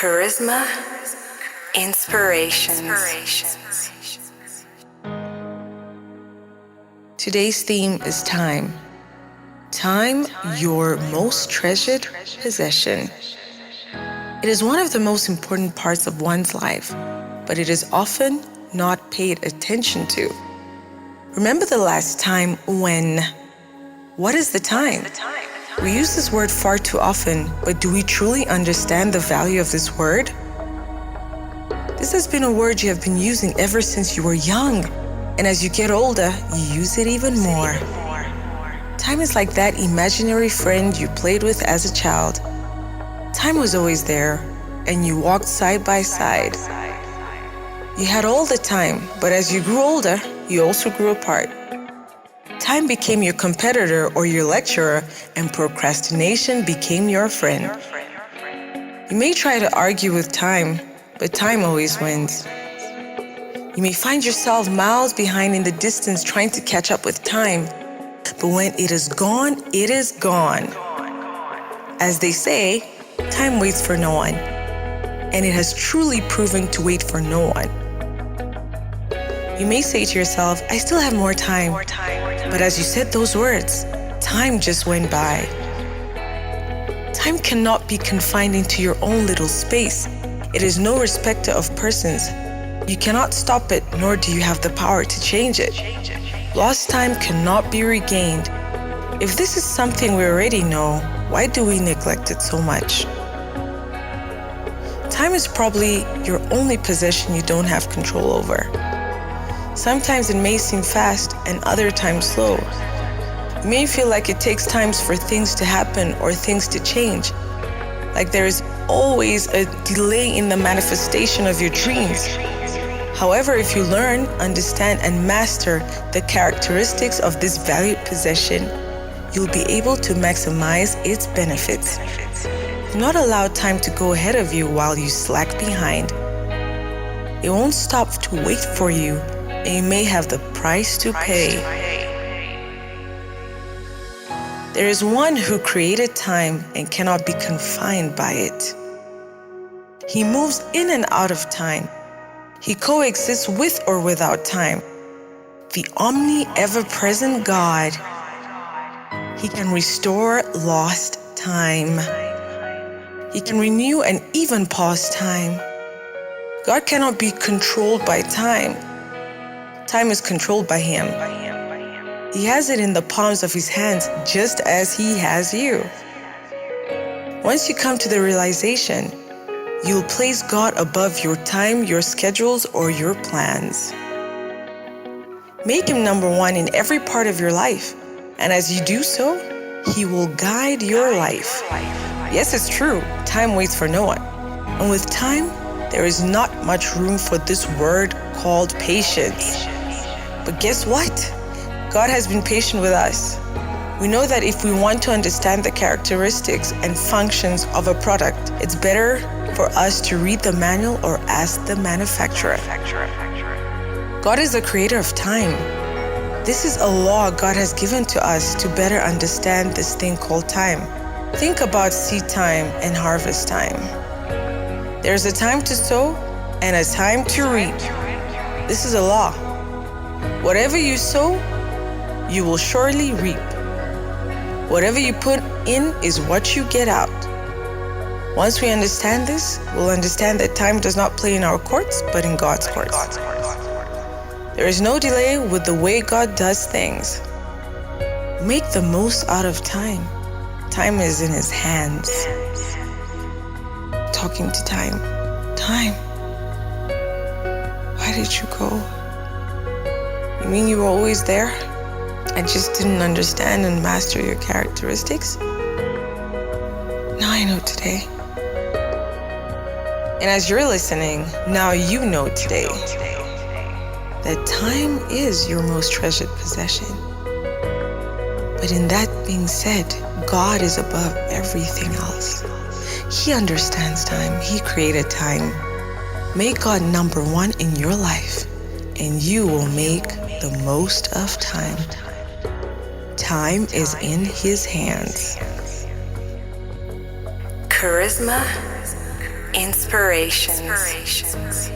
Charizma Inspirations. Today's theme is time. Time, your most treasured possession. It is one of the most important parts of one's life, but it is often not paid attention to. Remember the last time when... What is the time? We use this word far too often, but do we truly understand the value of this word? This has been a word you have been using ever since you were young, and as you get older, you use it even more. Time is like that imaginary friend you played with as a child. Time was always there, and you walked side by side. You had all the time, but as you grew older, you also grew apart. Time became your competitor or your lecturer, and procrastination became your friend. You may try to argue with time, but time always wins. You may find yourself miles behind in the distance trying to catch up with time, but when it is gone, it is gone. As they say, time waits for no one, and it has truly proven to wait for no one. You may say to yourself, I still have more time. But as you said those words, time just went by. Time cannot be confined into your own little space. It is no respecter of persons. You cannot stop it, nor do you have the power to change it. Lost time cannot be regained. If this is something we already know, why do we neglect it so much? Time is probably your only possession you don't have control over. Sometimes it may seem fast and other times slow. You may feel like it takes time for things to happen or things to change. Like there is always a delay in the manifestation of your dreams. However, if you learn, understand, and master the characteristics of this valued possession, you'll be able to maximize its benefits. Do not allow time to go ahead of you while you slack behind. It won't stop to wait for you, and you may have the price to pay. There is one who created time and cannot be confined by it. He moves in and out of time. He coexists with or without time. The omni-ever-present God. He can restore lost time. He can renew and even pause time. God cannot be controlled by time. Time is controlled by Him. He has it in the palms of His hands, just as He has you. Once you come to the realization, you'll place God above your time, your schedules, or your plans. Make Him number one in every part of your life, and as you do so, He will guide your life. Yes, it's true, time waits for no one. And with time, there is not much room for this word called patience. But guess what? God has been patient with us. We know that if we want to understand the characteristics and functions of a product, it's better for us to read the manual or ask the manufacturer. God is the creator of time. This is a law God has given to us to better understand this thing called time. Think about seed time and harvest time. There's a time to sow and a time to reap. This is a law. Whatever you sow, you will surely reap. Whatever you put in is what you get out. Once we understand this, we'll understand that time does not play in our courts, but in God's courts. There is no delay with the way God does things. Make the most out of time. Time is in His hands. Talking to time. Time. Why did you go? You mean you were always there? I just didn't understand and master your characteristics? Now I know today. And as you're listening, now you know today that time is your most treasured possession. But in that being said, God is above everything else. He understands time. He created time. Make God number one in your life, and you will make the most of time. Time is in His hands. Charizma Inspirations.